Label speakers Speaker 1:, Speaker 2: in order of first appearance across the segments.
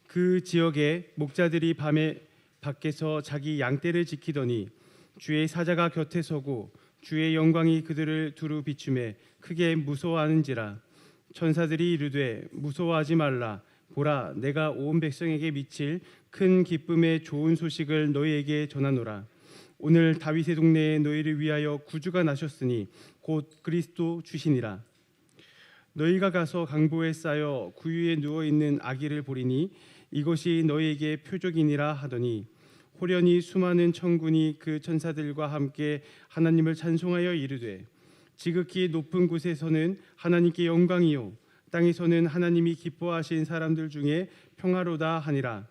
Speaker 1: 그 지역에 목자들이 밤에 밖에서 자기 양떼를 지키더니 주의 사자가 곁에 서고 주의 영광이 그들을 두루 비추매 크게 무서워하는지라. 천사들이 이르되 무서워하지 말라. 보라, 내가 온 백성에게 미칠 큰 기쁨의 좋은 소식을 너희에게 전하노라. 오늘 다윗의 동네에 너희를 위하여 구주가 나셨으니 곧 그리스도 주시니라. 너희가 가서 강보에 쌓여 구유에 누워 있는 아기를 보리니 이것이 너희에게 표적이니라 하더니 호련히 수많은 천군이 그 천사들과 함께 하나님을 찬송하여 이르되 지극히 높은 곳에서는 하나님께 영광이요 땅에서는 하나님이 기뻐하신 사람들 중에 평화로다 하니라.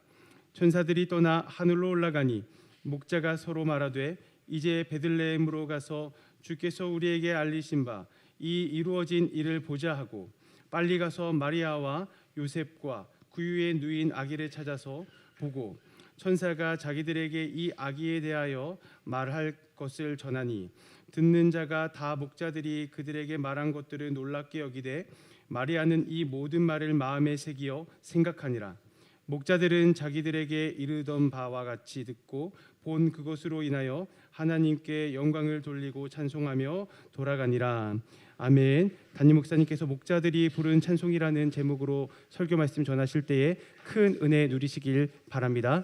Speaker 1: 천사들이 떠나 하늘로 올라가니 목자가 서로 말하되 이제 베들레헴으로 가서 주께서 우리에게 알리신 바 이 이루어진 일을 보자 하고 빨리 가서 마리아와 요셉과 구유에 누인 아기를 찾아서 보고 천사가 자기들에게 이 아기에 대하여 말할 것을 전하니 듣는 자가 다 목자들이 그들에게 말한 것들을 놀랍게 여기되 마리아는 이 모든 말을 마음에 새기어 생각하니라. 목자들은 자기들에게 이르던 바와 같이 듣고 본 그것으로 인하여 하나님께 영광을 돌리고 찬송하며 돌아가니라. 아멘. 담임 목사님께서 목자들이 부른 찬송이라는 제목으로 설교 말씀 전하실 때에 큰 은혜 누리시길 바랍니다.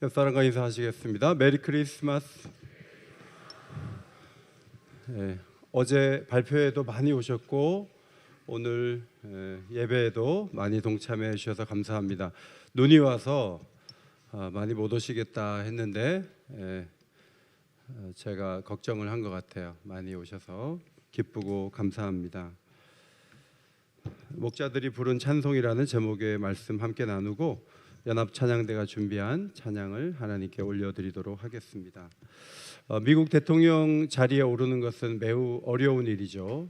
Speaker 2: 옆사람과 인사하시겠습니다. 메리 크리스마스. 어제 발표회도 많이 오셨고 오늘 예배에도 많이 동참해 주셔서 감사합니다. 눈이 와서 많이 못 오시겠다 했는데 제가 걱정을 한 것 같아요. 많이 오셔서 기쁘고 감사합니다. 목자들이 부른 찬송이라는 제목의 말씀 함께 나누고 연합찬양대가 준비한 찬양을 하나님께 올려드리도록 하겠습니다. 미국 대통령 자리에 오르는 것은 매우 어려운 일이죠.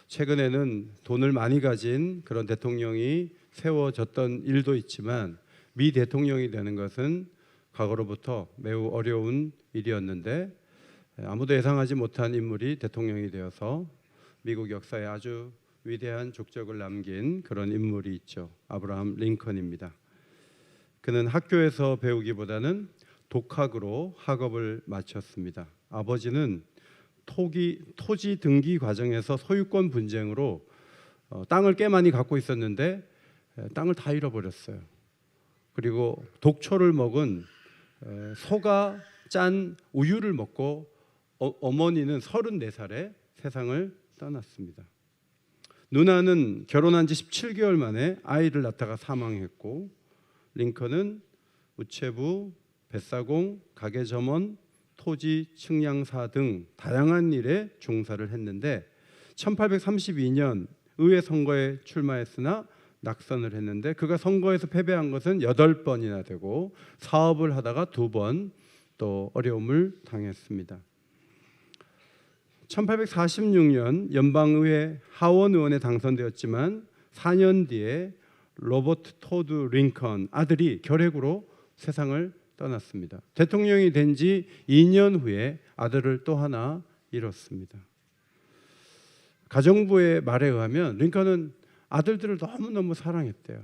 Speaker 2: 최근에는 돈을 많이 가진 그런 대통령이 세워졌던 일도 있지만 미 대통령이 되는 것은 과거로부터 매우 어려운 일이었는데 아무도 예상하지 못한 인물이 대통령이 되어서 미국 역사에 아주 위대한 족적을 남긴 그런 인물이 있죠. 아브라함 링컨입니다. 그는 학교에서 배우기보다는 독학으로 학업을 마쳤습니다. 아버지는 토지 등기 과정에서 소유권 분쟁으로 땅을 꽤 많이 갖고 있었는데 땅을 다 잃어버렸어요. 그리고 독초를 먹은 소가 짠 우유를 먹고 어머니는 34살에 세상을 떠났습니다. 누나는 결혼한 지 17개월 만에 아이를 낳다가 사망했고 링컨은 우체부, 뱃사공, 가게점원, 토지 측량사 등 다양한 일에 종사를 했는데 1832년 의회 선거에 출마했으나 낙선을 했는데 그가 선거에서 패배한 것은 8번이나 되고 사업을 하다가 2번 또 어려움을 당했습니다. 1846년 연방의회 하원 의원에 당선되었지만 4년 뒤에 로버트 토드 링컨 아들이 결핵으로 세상을 떠났습니다. 대통령이 된 지 2년 후에 아들을 또 하나 잃었습니다. 가정부의 말에 의하면 링컨은 아들들을 너무너무 사랑했대요.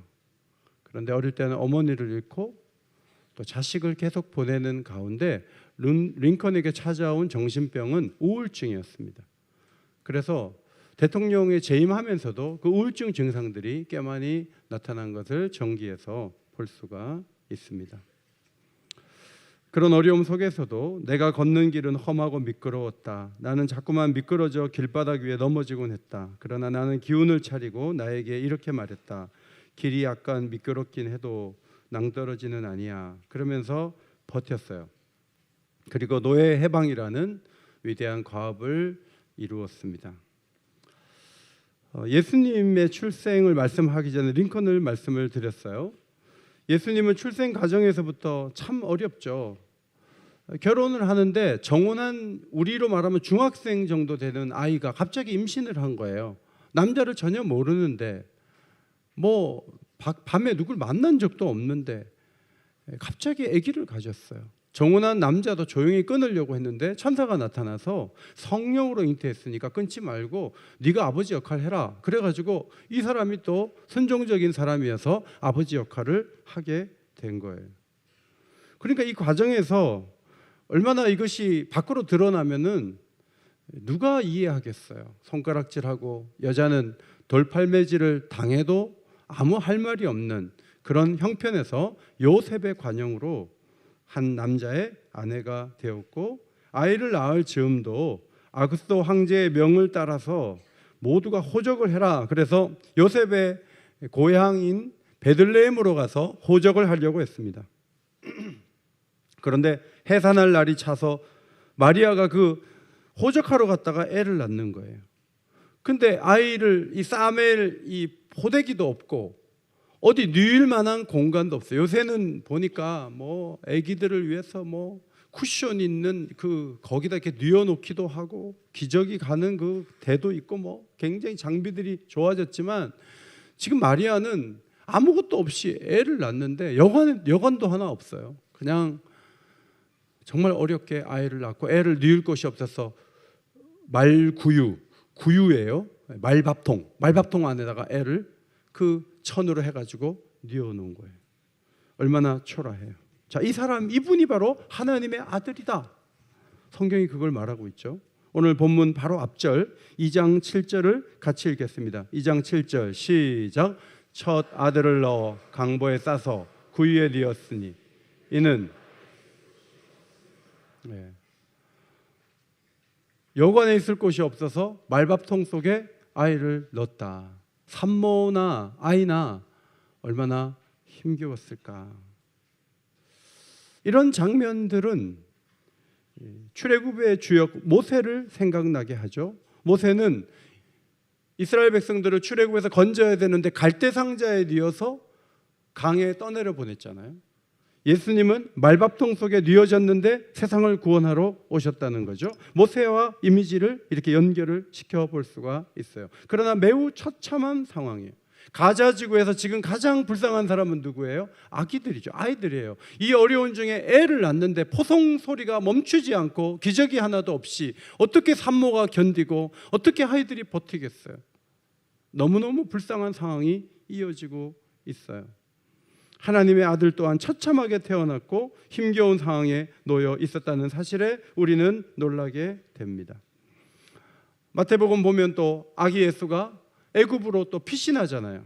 Speaker 2: 그런데 어릴 때는 어머니를 잃고 또 자식을 계속 보내는 가운데 링컨에게 찾아온 정신병은 우울증이었습니다. 그래서 대통령에 재임하면서도 그 우울증 증상들이 꽤 많이 나타난 것을 정기에서 볼 수가 있습니다. 그런 어려움 속에서도 내가 걷는 길은 험하고 미끄러웠다. 나는 자꾸만 미끄러져 길바닥 위에 넘어지곤 했다. 그러나 나는 기운을 차리고 나에게 이렇게 말했다. 길이 약간 미끄럽긴 해도 낭떠러지는 아니야. 그러면서 버텼어요. 그리고 노예 해방이라는 위대한 과업을 이루었습니다. 예수님의 출생을 말씀하기 전에 링컨을 말씀을 드렸어요. 예수님은 출생 과정에서부터 참 어렵죠. 결혼을 하는데 정혼한 우리로 말하면 중학생 정도 되는 아이가 갑자기 임신을 한 거예요. 남자를 전혀 모르는데 밤에 누굴 만난 적도 없는데 갑자기 아기를 가졌어요. 정혼한 남자도 조용히 끊으려고 했는데 천사가 나타나서 성령으로 잉태했으니까 끊지 말고 네가 아버지 역할 해라. 그래가지고 이 사람이 또 순종적인 사람이어서 아버지 역할을 하게 된 거예요. 그러니까 이 과정에서 얼마나 이것이 밖으로 드러나면은 누가 이해하겠어요. 손가락질하고 여자는 돌팔매질을 당해도 아무 할 말이 없는 그런 형편에서 요셉의 관용으로 한 남자의 아내가 되었고, 아이를 낳을 즈음도 아그스도 황제의 명을 따라서 모두가 호적을 해라. 그래서 요셉의 고향인 베들레헴으로 가서 호적을 하려고 했습니다. 그런데 해산할 날이 차서 마리아가 그 호적하러 갔다가 애를 낳는 거예요. 근데 아이를 이 싸맬 이 포대기도 없고 어디 누일 만한 공간도 없어요. 요새는 보니까 뭐 아기들을 위해서 뭐 쿠션 있는 그 거기다 이렇게 뉘어놓기도 하고 기저귀 가는 그 대도 있고 뭐 굉장히 장비들이 좋아졌지만, 지금 마리아는 아무것도 없이 애를 낳는데 여관도 하나 없어요. 그냥 정말 어렵게 아이를 낳고 애를 뉘을 곳이 없어서 구유예요. 말밥통 안에다가 애를 그 천으로 해가지고 뉘어놓은 거예요. 얼마나 초라해요. 자, 이 사람, 이분이 바로 하나님의 아들이다. 성경이 그걸 말하고 있죠. 오늘 본문 바로 앞절 2장 7절을 같이 읽겠습니다. 2장 7절 시작. 첫 아들을 넣어 강보에 싸서 구유에 뉘었으니 이는 여관에 있을 곳이 없어서 말밥통 속에 아이를 넣었다. 산모나 아이나 얼마나 힘겨웠을까. 이런 장면들은 출애굽의 주역 모세를 생각나게 하죠. 모세는 이스라엘 백성들을 출애굽에서 건져야 되는데 갈대 상자에 뉘어서 강에 떠내려 보냈잖아요. 예수님은 말밥통 속에 뉘어졌는데 세상을 구원하러 오셨다는 거죠. 모세와 이미지를 이렇게 연결을 시켜볼 수가 있어요. 그러나 매우 처참한 상황이에요. 가자 지구에서 지금 가장 불쌍한 사람은 누구예요? 아기들이죠. 아이들이에요. 이 어려운 중에 애를 낳는데 포송 소리가 멈추지 않고 기저귀 하나도 없이 어떻게 산모가 견디고 어떻게 아이들이 버티겠어요? 너무너무 불쌍한 상황이 이어지고 있어요. 하나님의 아들 또한 처참하게 태어났고 힘겨운 상황에 놓여 있었다는 사실에 우리는 놀라게 됩니다. 마태복음 보면 또 아기 예수가 애굽으로 또 피신하잖아요.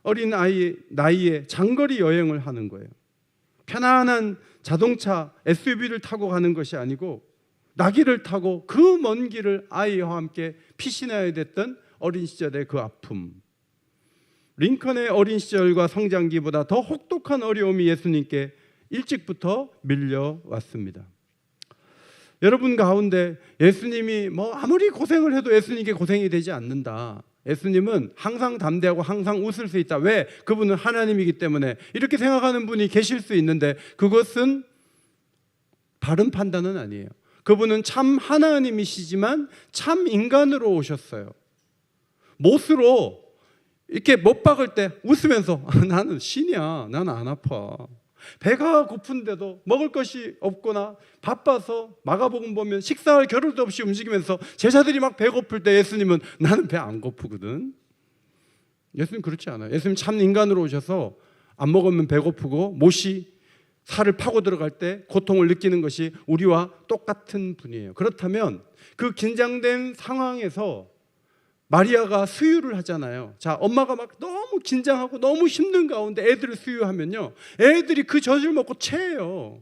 Speaker 2: 어린 아이 나이에 장거리 여행을 하는 거예요. 편안한 자동차 SUV를 타고 가는 것이 아니고 나귀를 타고 그 먼 길을 아이와 함께 피신해야 됐던 어린 시절의 그 아픔, 링컨의 어린 시절과 성장기보다 더 혹독한 어려움이 예수님께 일찍부터 밀려왔습니다. 여러분 가운데 예수님이 뭐 아무리 고생을 해도 예수님께 고생이 되지 않는다. 예수님은 항상 담대하고 항상 웃을 수 있다. 왜? 그분은 하나님이기 때문에. 이렇게 생각하는 분이 계실 수 있는데 그것은 바른 판단은 아니에요. 그분은 참 하나님이시지만 참 인간으로 오셨어요. 못으로 이렇게 못 박을 때 웃으면서 나는 신이야. 나는 안 아파. 배가 고픈데도 먹을 것이 없거나 바빠서 마가복음 보면 식사할 겨를도 없이 움직이면서 제자들이 막 배고플 때 예수님은 나는 배 안 고프거든. 예수님 그렇지 않아요. 예수님 참 인간으로 오셔서 안 먹으면 배고프고 못이 살을 파고 들어갈 때 고통을 느끼는 것이 우리와 똑같은 분이에요. 그렇다면 그 긴장된 상황에서 마리아가 수유를 하잖아요. 자, 엄마가 막 너무 긴장하고 너무 힘든 가운데 애들을 수유하면요, 애들이 그 젖을 먹고 체해요.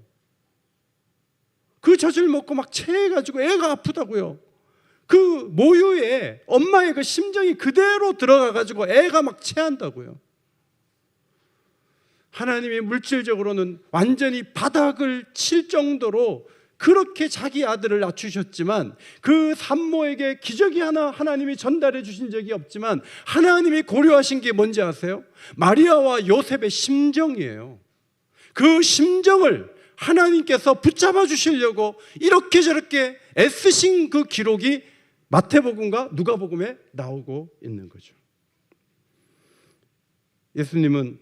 Speaker 2: 그 젖을 먹고 막 체해가지고 애가 아프다고요. 그 모유에 엄마의 그 심정이 그대로 들어가가지고 애가 막 체한다고요. 하나님이 물질적으로는 완전히 바닥을 칠 정도로 그렇게 자기 아들을 낳추셨지만 그 산모에게 기저귀 하나 하나님이 전달해 주신 적이 없지만 하나님이 고려하신 게 뭔지 아세요? 마리아와 요셉의 심정이에요. 그 심정을 하나님께서 붙잡아 주시려고 이렇게 저렇게 애쓰신 그 기록이 마태복음과 누가복음에 나오고 있는 거죠. 예수님은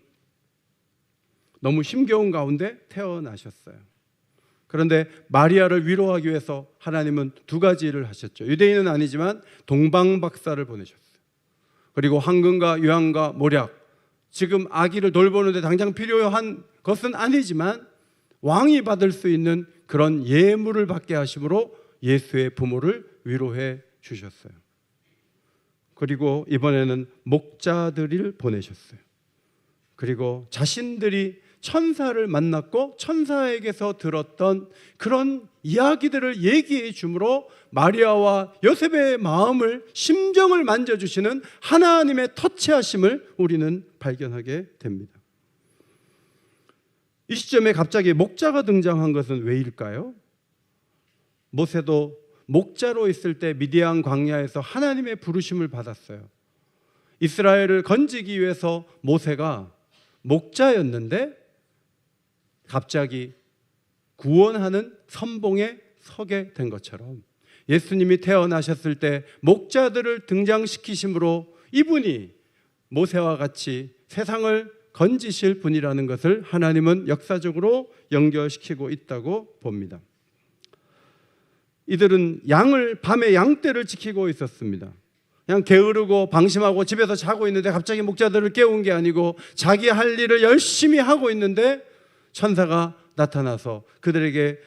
Speaker 2: 너무 힘겨운 가운데 태어나셨어요. 그런데 마리아를 위로하기 위해서 하나님은 두 가지 일을 하셨죠. 유대인은 아니지만 동방박사를 보내셨어요. 그리고 황금과 유황과 모략, 지금 아기를 돌보는데 당장 필요한 것은 아니지만 왕이 받을 수 있는 그런 예물을 받게 하심으로 예수의 부모를 위로해 주셨어요. 그리고 이번에는 목자들을 보내셨어요. 그리고 자신들이 천사를 만났고 천사에게서 들었던 그런 이야기들을 얘기해 주므로 마리아와 요셉의 마음을, 심정을 만져주시는 하나님의 터치하심을 우리는 발견하게 됩니다. 이 시점에 갑자기 목자가 등장한 것은 왜일까요? 모세도 목자로 있을 때 미디안 광야에서 하나님의 부르심을 받았어요. 이스라엘을 건지기 위해서 모세가 목자였는데 갑자기 구원하는 선봉에 서게 된 것처럼 예수님이 태어나셨을 때 목자들을 등장시키심으로 이분이 모세와 같이 세상을 건지실 분이라는 것을 하나님은 역사적으로 연결시키고 있다고 봅니다. 이들은 밤에 양떼를 지키고 있었습니다. 그냥 게으르고 방심하고 집에서 자고 있는데 갑자기 목자들을 깨운 게 아니고 자기 할 일을 열심히 하고 있는데 천사가 나타나서 그들에게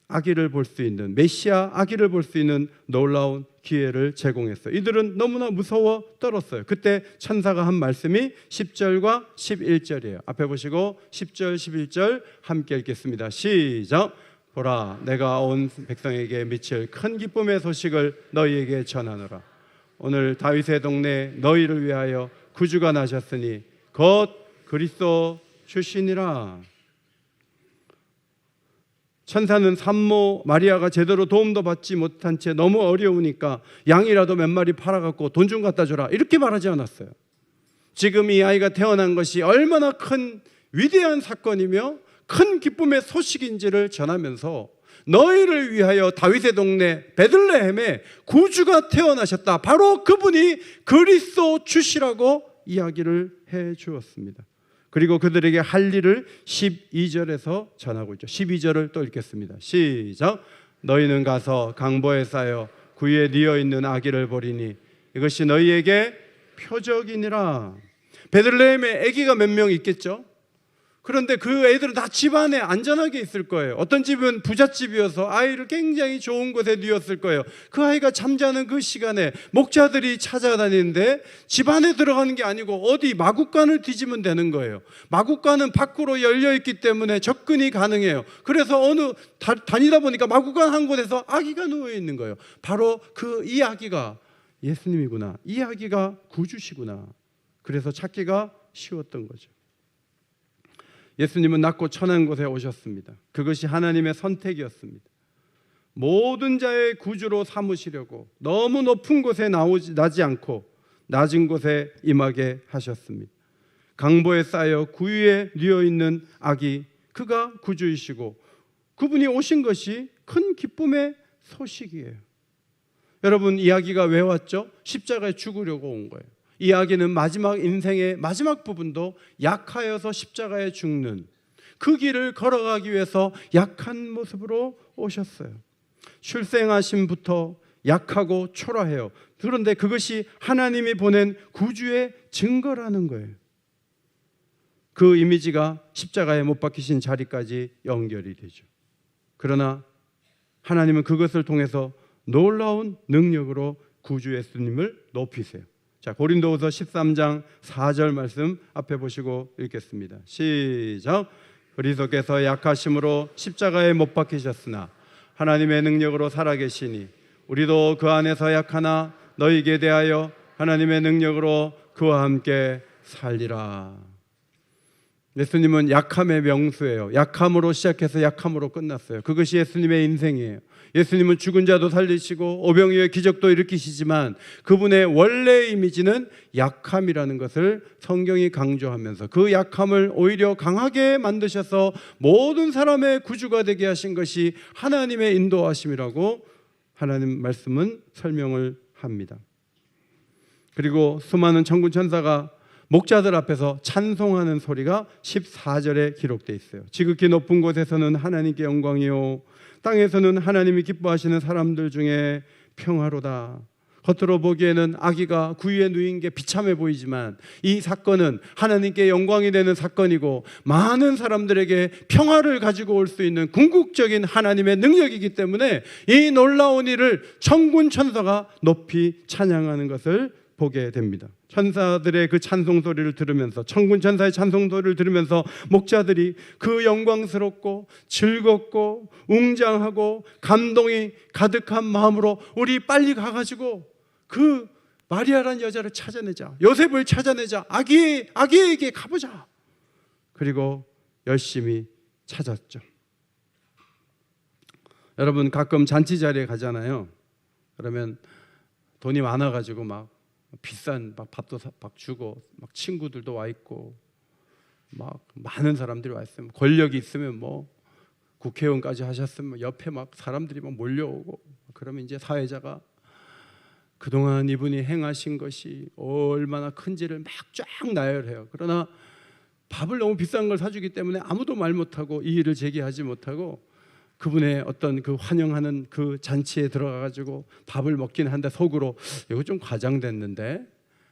Speaker 2: 아기를 볼 수 있는, 메시아 아기를 볼 수 있는 놀라운 기회를 제공했어요. 이들은 너무나 무서워 떨었어요. 그때 천사가 한 말씀이 10절과 11절이에요. 앞에 보시고 10절 11절 함께 읽겠습니다. 시작. 보라, 내가 온 백성에게 미칠 큰 기쁨의 소식을 너희에게 전하노라. 오늘 다윗의 동네 너희를 위하여 구주가 나셨으니 곧 그리스도 출신이라. 천사는 산모 마리아가 제대로 도움도 받지 못한 채 너무 어려우니까 양이라도 몇 마리 팔아갖고 돈 좀 갖다 줘라 이렇게 말하지 않았어요. 지금 이 아이가 태어난 것이 얼마나 큰 위대한 사건이며 큰 기쁨의 소식인지를 전하면서 너희를 위하여 다윗의 동네 베들레헴에 구주가 태어나셨다. 바로 그분이 그리스도 주시라고 이야기를 해 주었습니다. 그리고 그들에게 할 일을 12절에서 전하고 있죠. 12절을 또 읽겠습니다. 시작. 너희는 가서 강보에 쌓여 구유에 뉘어 있는 아기를 보리니 이것이 너희에게 표적이니라. 베들레헴에 아기가 몇 명 있겠죠? 그런데 그 애들은 다 집안에 안전하게 있을 거예요. 어떤 집은 부잣집이어서 아이를 굉장히 좋은 곳에 뉘었을 거예요. 그 아이가 잠자는 그 시간에 목자들이 찾아다니는데 집안에 들어가는 게 아니고 어디 마구간을 뒤지면 되는 거예요. 마구간은 밖으로 열려 있기 때문에 접근이 가능해요. 그래서 다니다 보니까 마구간 한 곳에서 아기가 누워 있는 거예요. 바로 이 아기가 예수님이구나. 이 아기가 구주시구나. 그래서 찾기가 쉬웠던 거죠. 예수님은 낮고 천한 곳에 오셨습니다. 그것이 하나님의 선택이었습니다. 모든 자의 구주로 삼으시려고 너무 높은 곳에 나지 않고 낮은 곳에 임하게 하셨습니다. 강보에 쌓여 구유에 뉘어 있는 아기, 그가 구주이시고 그분이 오신 것이 큰 기쁨의 소식이에요. 여러분, 이 아기가 왜 왔죠? 십자가에 죽으려고 온 거예요. 이 아기는 마지막 인생의 마지막 부분도 약하여서 십자가에 죽는 그 길을 걸어가기 위해서 약한 모습으로 오셨어요. 출생하심부터 약하고 초라해요. 그런데 그것이 하나님이 보낸 구주의 증거라는 거예요. 그 이미지가 십자가에 못 박히신 자리까지 연결이 되죠. 그러나 하나님은 그것을 통해서 놀라운 능력으로 구주 예수님을 높이세요. 자, 고린도후서 13장 4절 말씀 앞에 보시고 읽겠습니다. 시작. 그리스도께서 약하심으로 십자가에 못 박히셨으나 하나님의 능력으로 살아계시니 우리도 그 안에서 약하나 너희에게 대하여 하나님의 능력으로 그와 함께 살리라. 예수님은 약함의 명수예요. 약함으로 시작해서 약함으로 끝났어요. 그것이 예수님의 인생이에요. 예수님은 죽은 자도 살리시고 오병이어의 기적도 일으키시지만 그분의 원래 이미지는 약함이라는 것을 성경이 강조하면서 그 약함을 오히려 강하게 만드셔서 모든 사람의 구주가 되게 하신 것이 하나님의 인도하심이라고 하나님 말씀은 설명을 합니다. 그리고 수많은 천군 천사가 목자들 앞에서 찬송하는 소리가 14절에 기록되어 있어요. 지극히 높은 곳에서는 하나님께 영광이요 땅에서는 하나님이 기뻐하시는 사람들 중에 평화로다. 겉으로 보기에는 아기가 구유에 누인 게 비참해 보이지만 이 사건은 하나님께 영광이 되는 사건이고 많은 사람들에게 평화를 가지고 올 수 있는 궁극적인 하나님의 능력이기 때문에 이 놀라운 일을 천군 천사가 높이 찬양하는 것을 보게 됩니다. 천사들의 그 찬송 소리를 들으면서, 천군 천사의 찬송 소리를 들으면서 목자들이 그 영광스럽고 즐겁고 웅장하고 감동이 가득한 마음으로 우리 빨리 가가지고 그 마리아라는 여자를 찾아내자, 요셉을 찾아내자, 아기에게 가보자. 그리고 열심히 찾았죠. 여러분, 가끔 잔치 자리에 가잖아요. 그러면 돈이 많아가지고 막 비싼 밥도 막 주고, 막 친구들도 와 있고, 막 많은 사람들이 와 있으면, 권력이 있으면 뭐 국회의원까지 하셨으면 옆에 막 사람들이 막 몰려오고, 그러면 이제 사회자가 그동안 이분이 행하신 것이 얼마나 큰지를 막 쫙 나열해요. 그러나 밥을 너무 비싼 걸 사주기 때문에 아무도 말 못하고 이의를 제기하지 못하고 그분의 어떤 그 환영하는 그 잔치에 들어가가지고 밥을 먹긴 한데 속으로 이거 좀 과장됐는데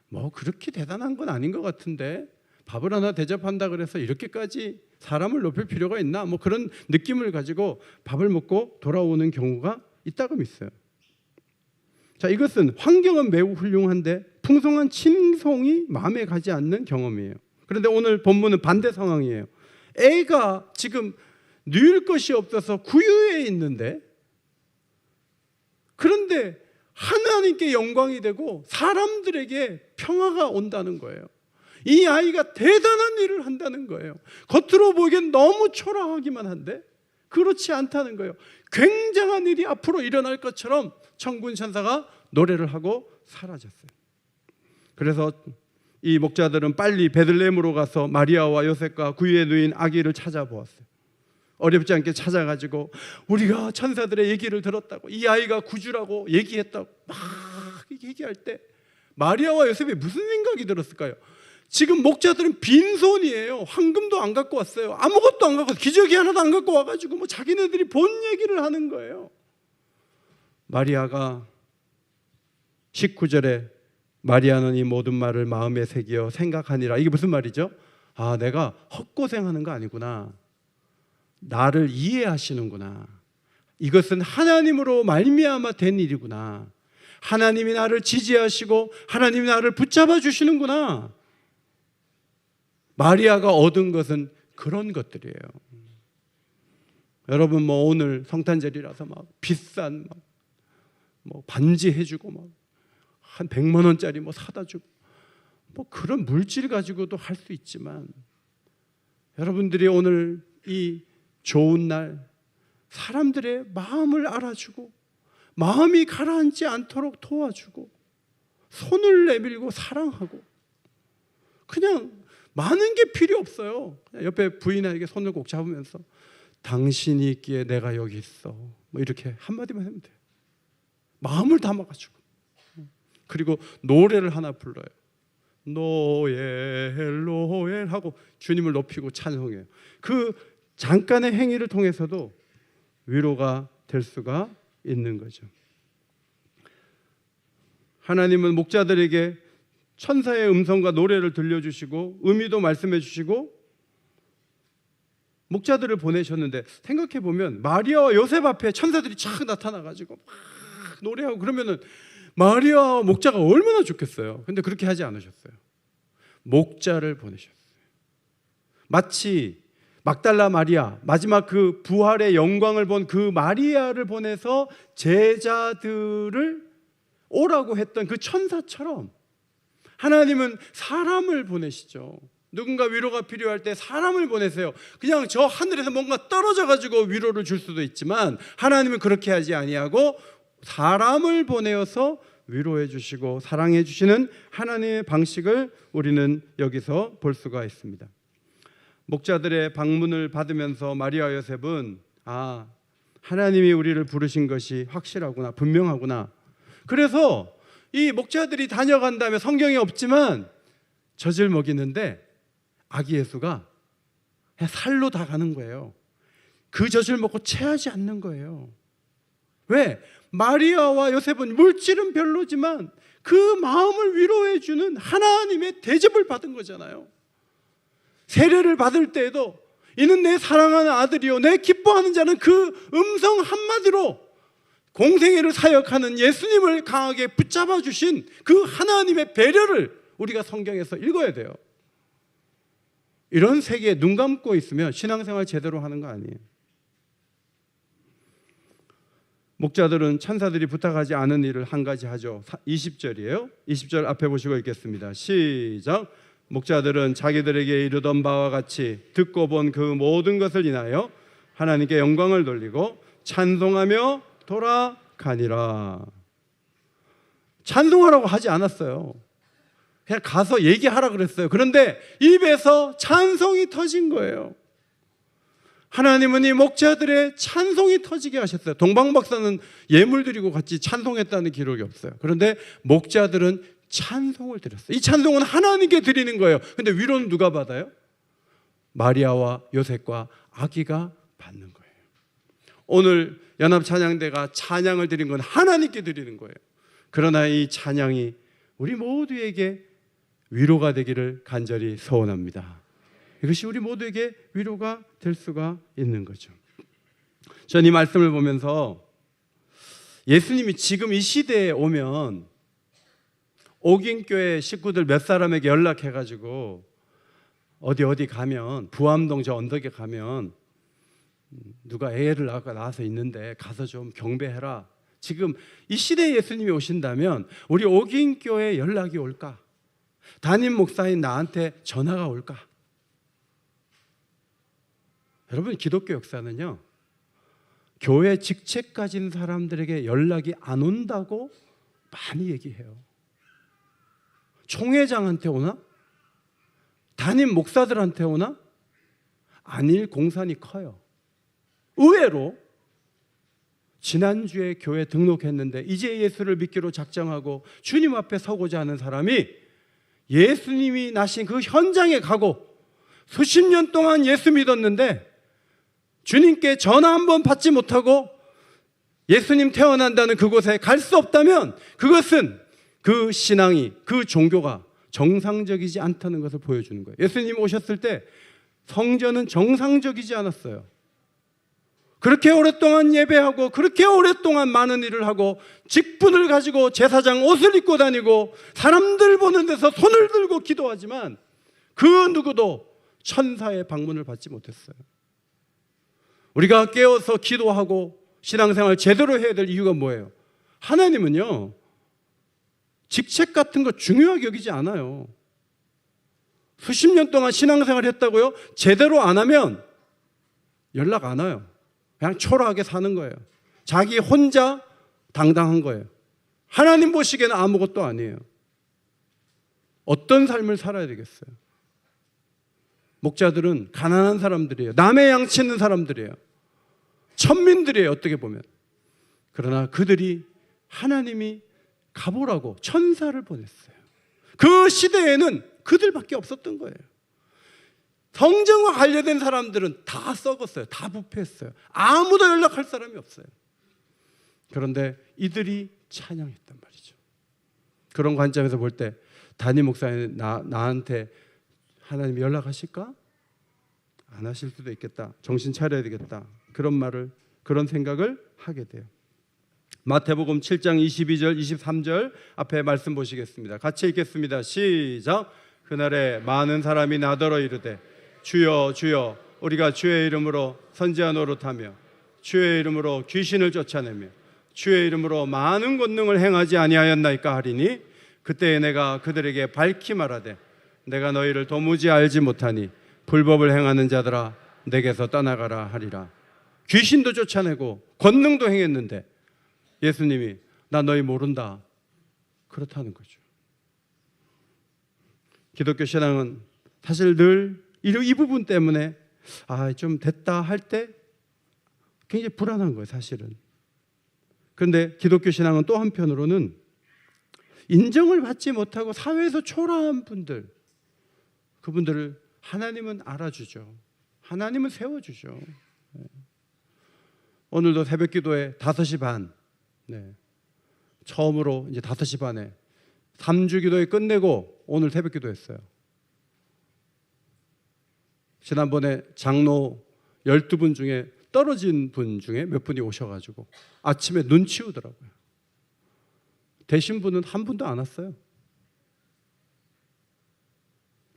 Speaker 2: 뭐 그렇게 대단한 건 아닌 것 같은데 밥을 하나 대접한다 그래서 이렇게까지 사람을 높일 필요가 있나, 뭐 그런 느낌을 가지고 밥을 먹고 돌아오는 경우가 있다고 있어요. 자, 이것은 환경은 매우 훌륭한데 풍성한 칭송이 마음에 가지 않는 경험이에요. 그런데 오늘 본문은 반대 상황이에요. 애가 지금 누일 것이 없어서 구유에 있는데, 그런데 하나님께 영광이 되고 사람들에게 평화가 온다는 거예요. 이 아이가 대단한 일을 한다는 거예요. 겉으로 보기엔 너무 초라하기만 한데 그렇지 않다는 거예요. 굉장한 일이 앞으로 일어날 것처럼 천군 천사가 노래를 하고 사라졌어요. 그래서 이 목자들은 빨리 베들레헴으로 가서 마리아와 요셉과 구유에 누인 아기를 찾아보았어요. 어렵지 않게 찾아가지고 우리가 천사들의 얘기를 들었다고, 이 아이가 구주라고 얘기했다고 막 얘기할 때 마리아와 요셉이 무슨 생각이 들었을까요? 지금 목자들은 빈손이에요. 황금도 안 갖고 왔어요. 아무것도 안 갖고, 기저귀 하나도 안 갖고 와가지고 뭐 자기네들이 본 얘기를 하는 거예요. 마리아가 19절에 마리아는 이 모든 말을 마음에 새겨 생각하니라. 이게 무슨 말이죠? 아, 내가 헛고생하는 거 아니구나. 나를 이해하시는구나. 이것은 하나님으로 말미암아 된 일이구나. 하나님이 나를 지지하시고 하나님이 나를 붙잡아 주시는구나. 마리아가 얻은 것은 그런 것들이에요. 여러분, 뭐 오늘 성탄절이라서 막 비싼 뭐 반지 해주고 막 한 100만 원짜리 뭐 사다 주고 뭐 그런 물질 가지고도 할 수 있지만, 여러분들이 오늘 이 좋은 날 사람들의 마음을 알아주고 마음이 가라앉지 않도록 도와주고 손을 내밀고 사랑하고, 그냥 많은 게 필요 없어요. 그냥 옆에 부인에게 손을 꼭 잡으면서 당신이 있기에 내가 여기 있어, 뭐 이렇게 한마디만 하면 돼요. 마음을 담아가지고. 그리고 노래를 하나 불러요. 노엘 노엘 하고 주님을 높이고 찬송해요. 그 잠깐의 행위를 통해서도 위로가 될 수가 있는 거죠. 하나님은 목자들에게 천사의 음성과 노래를 들려주시고 의미도 말씀해 주시고 목자들을 보내셨는데, 생각해 보면 마리아와 요셉 앞에 천사들이 착 나타나가지고 막 노래하고 그러면은 마리아와 목자가 얼마나 좋겠어요. 근데 그렇게 하지 않으셨어요. 목자를 보내셨어요. 마치 막달라 마리아, 마지막 그 부활의 영광을 본 그 마리아를 보내서 제자들을 오라고 했던 그 천사처럼 하나님은 사람을 보내시죠. 누군가 위로가 필요할 때 사람을 보내세요. 그냥 저 하늘에서 뭔가 떨어져 가지고 위로를 줄 수도 있지만 하나님은 그렇게 하지 아니하고 사람을 보내어서 위로해 주시고 사랑해 주시는 하나님의 방식을 우리는 여기서 볼 수가 있습니다. 목자들의 방문을 받으면서 마리아 요셉은 하나님이 우리를 부르신 것이 확실하구나, 분명하구나. 그래서 이 목자들이 다녀간 다음에 성경에 없지만 젖을 먹이는데 아기 예수가 살로 다 가는 거예요. 그 젖을 먹고 체하지 않는 거예요. 왜? 마리아와 요셉은 물질은 별로지만 그 마음을 위로해 주는 하나님의 대접을 받은 거잖아요. 세례를 받을 때에도 이는 내 사랑하는 아들이요 내 기뻐하는 자는 그 음성 한마디로 공생애를 사역하는 예수님을 강하게 붙잡아 주신 그 하나님의 배려를 우리가 성경에서 읽어야 돼요. 이런 세계에 눈 감고 있으면 신앙생활 제대로 하는 거 아니에요. 목자들은 천사들이 부탁하지 않은 일을 한 가지 하죠. 20절이에요. 20절 앞에 보시고 읽겠습니다. 시작. 목자들은 자기들에게 이르던 바와 같이 듣고 본 그 모든 것을 인하여 하나님께 영광을 돌리고 찬송하며 돌아가니라. 찬송하라고 하지 않았어요. 그냥 가서 얘기하라 그랬어요. 그런데 입에서 찬송이 터진 거예요. 하나님은 이 목자들의 찬송이 터지게 하셨어요. 동방박사는 예물 드리고 같이 찬송했다는 기록이 없어요. 그런데 목자들은 찬송을 드렸어요. 이 찬송은 하나님께 드리는 거예요. 그런데 위로는 누가 받아요? 마리아와 요셉과 아기가 받는 거예요. 오늘 연합찬양대가 찬양을 드린 건 하나님께 드리는 거예요. 그러나 이 찬양이 우리 모두에게 위로가 되기를 간절히 소원합니다. 이것이 우리 모두에게 위로가 될 수가 있는 거죠. 저는 이 말씀을 보면서 예수님이 지금 이 시대에 오면 옥인교회 식구들 몇 사람에게 연락해가지고 어디 가면 부암동 저 언덕에 가면 누가 애를 낳아서 있는데 가서 좀 경배해라. 지금 이 시대에 예수님이 오신다면 우리 옥인교회에 연락이 올까? 담임 목사인 나한테 전화가 올까? 여러분, 기독교 역사는요, 교회 직책 가진 사람들에게 연락이 안 온다고 많이 얘기해요. 총회장한테 오나? 담임 목사들한테 오나? 아닐 공산이 커요. 의외로 지난주에 교회 등록했는데 이제 예수를 믿기로 작정하고 주님 앞에 서고자 하는 사람이 예수님이 나신 그 현장에 가고 수십 년 동안 예수 믿었는데 주님께 전화 한 번 받지 못하고 예수님 태어난다는 그곳에 갈 수 없다면 그것은 그 신앙이, 그 종교가 정상적이지 않다는 것을 보여주는 거예요. 예수님 오셨을 때 성전은 정상적이지 않았어요. 그렇게 오랫동안 예배하고 그렇게 오랫동안 많은 일을 하고 직분을 가지고 제사장 옷을 입고 다니고 사람들 보는 데서 손을 들고 기도하지만 그 누구도 천사의 방문을 받지 못했어요. 우리가 깨어서 기도하고 신앙생활 제대로 해야 될 이유가 뭐예요? 하나님은요, 직책 같은 거 중요하게 여기지 않아요. 수십 년 동안 신앙생활 했다고요? 제대로 안 하면 연락 안 와요. 그냥 초라하게 사는 거예요. 자기 혼자 당당한 거예요. 하나님 보시기에는 아무것도 아니에요. 어떤 삶을 살아야 되겠어요? 목자들은 가난한 사람들이에요. 남의 양 치는 사람들이에요. 천민들이에요, 어떻게 보면. 그러나 그들이 하나님이 가보라고 천사를 보냈어요. 그 시대에는 그들밖에 없었던 거예요. 성전과 관련된 사람들은 다 썩었어요. 다 부패했어요. 아무도 연락할 사람이 없어요. 그런데 이들이 찬양했단 말이죠. 그런 관점에서 볼 때 담임 목사님 나한테 하나님이 연락하실까? 안 하실 수도 있겠다. 정신 차려야 되겠다. 그런 생각을 하게 돼요. 마태복음 7장 22절 23절 앞에 말씀 보시겠습니다. 같이 읽겠습니다. 시작. 그날에 많은 사람이 나더러 이르되 주여 주여 우리가 주의 이름으로 선지자 노릇하며 주의 이름으로 귀신을 쫓아내며 주의 이름으로 많은 권능을 행하지 아니하였나이까 하리니 그때에 내가 그들에게 밝히 말하되 내가 너희를 도무지 알지 못하니 불법을 행하는 자들아 내게서 떠나가라 하리라. 귀신도 쫓아내고 권능도 행했는데 예수님이 나 너희 모른다 그렇다는 거죠. 기독교 신앙은 사실 늘 이 부분 때문에 좀 됐다 할 때 굉장히 불안한 거예요, 사실은. 그런데 기독교 신앙은 또 한편으로는 인정을 받지 못하고 사회에서 초라한 분들, 그분들을 하나님은 알아주죠. 하나님은 세워주죠. 오늘도 새벽 기도에 5시 반, 네, 처음으로 이제 5시 반에 3주 기도회 끝내고 오늘 새벽 기도했어요. 지난번에 장로 12분 중에 떨어진 분 중에 몇 분이 오셔가지고 아침에 눈 치우더라고요. 되신 분은 한 분도 안 왔어요.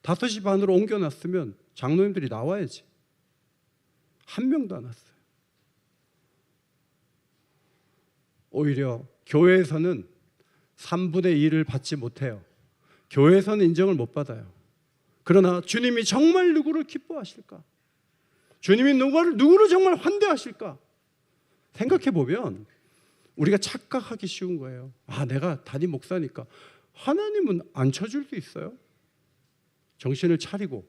Speaker 2: 5시 반으로 옮겨놨으면 장로님들이 나와야지. 한 명도 안 왔어요. 오히려 교회에서는 3분의 1을 받지 못해요. 교회에서는 인정을 못 받아요. 그러나 주님이 정말 누구를 기뻐하실까? 주님이 누구를 정말 환대하실까? 생각해 보면 우리가 착각하기 쉬운 거예요. 아, 내가 담임 목사니까 하나님은 안 쳐줄 수 있어요? 정신을 차리고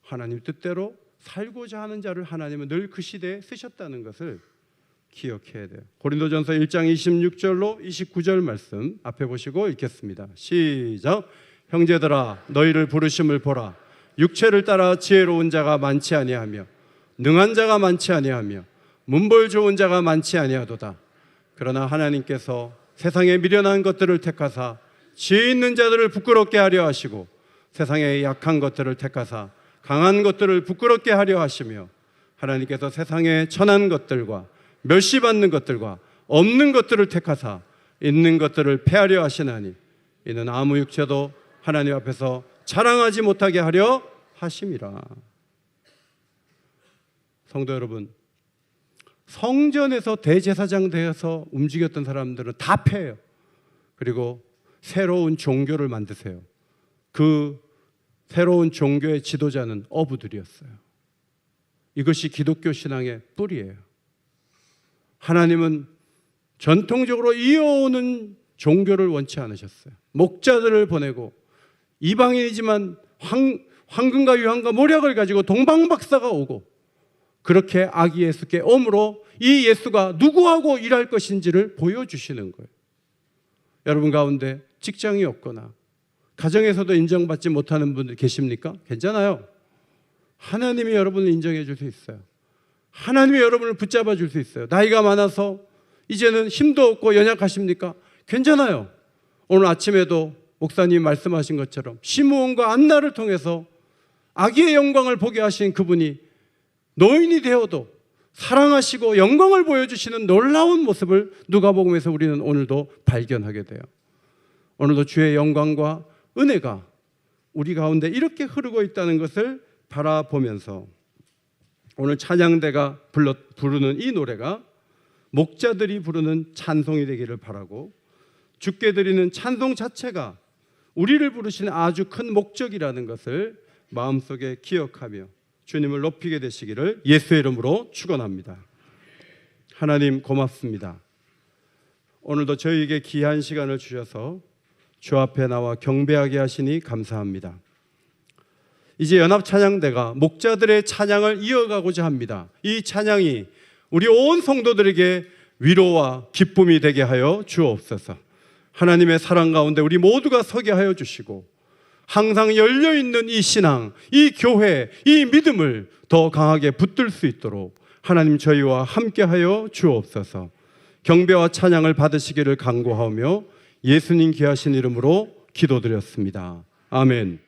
Speaker 2: 하나님 뜻대로 살고자 하는 자를 하나님은 늘 그 시대에 쓰셨다는 것을 기억해야 돼요. 고린도전서 1장 26절로 29절 말씀 앞에 보시고 읽겠습니다. 시작. 형제들아, 너희를 부르심을 보라. 육체를 따라 지혜로운 자가 많지 아니하며 능한 자가 많지 아니하며 문벌 좋은 자가 많지 아니하도다. 그러나 하나님께서 세상에 미련한 것들을 택하사 지혜 있는 자들을 부끄럽게 하려 하시고 세상에 약한 것들을 택하사 강한 것들을 부끄럽게 하려 하시며 하나님께서 세상에 천한 것들과 멸시받는 것들과 없는 것들을 택하사 있는 것들을 폐하려 하시나니 이는 아무 육체도 하나님 앞에서 자랑하지 못하게 하려 하심이라. 성도 여러분, 성전에서 대제사장 되어서 움직였던 사람들은 다 패해요. 그리고 새로운 종교를 만드세요. 그 새로운 종교의 지도자는 어부들이었어요. 이것이 기독교 신앙의 뿌리예요. 하나님은 전통적으로 이어오는 종교를 원치 않으셨어요. 목자들을 보내고 이방인이지만 황금과 유황과 모략을 가지고 동방박사가 오고 그렇게 아기 예수께 오므로 이 예수가 누구하고 일할 것인지를 보여주시는 거예요. 여러분 가운데 직장이 없거나 가정에서도 인정받지 못하는 분들 계십니까? 괜찮아요. 하나님이 여러분을 인정해 줄 수 있어요. 하나님이 여러분을 붙잡아 줄 수 있어요. 나이가 많아서 이제는 힘도 없고 연약하십니까? 괜찮아요. 오늘 아침에도 목사님 말씀하신 것처럼 시므온과 안나를 통해서 아기의 영광을 보게 하신 그분이 노인이 되어도 사랑하시고 영광을 보여주시는 놀라운 모습을 누가복음에서 우리는 오늘도 발견하게 돼요. 오늘도 주의 영광과 은혜가 우리 가운데 이렇게 흐르고 있다는 것을 바라보면서 오늘 찬양대가 부르는 이 노래가 목자들이 부르는 찬송이 되기를 바라고 주께 드리는 찬송 자체가 우리를 부르시는 아주 큰 목적이라는 것을 마음속에 기억하며 주님을 높이게 되시기를 예수의 이름으로 축원합니다. 하나님 고맙습니다. 오늘도 저희에게 귀한 시간을 주셔서 주 앞에 나와 경배하게 하시니 감사합니다. 이제 연합찬양대가 목자들의 찬양을 이어가고자 합니다. 이 찬양이 우리 온 성도들에게 위로와 기쁨이 되게 하여 주옵소서. 하나님의 사랑 가운데 우리 모두가 서게 하여 주시고 항상 열려있는 이 신앙, 이 교회, 이 믿음을 더 강하게 붙들 수 있도록 하나님 저희와 함께하여 주옵소서. 경배와 찬양을 받으시기를 간구하며 예수님 귀하신 이름으로 기도드렸습니다. 아멘.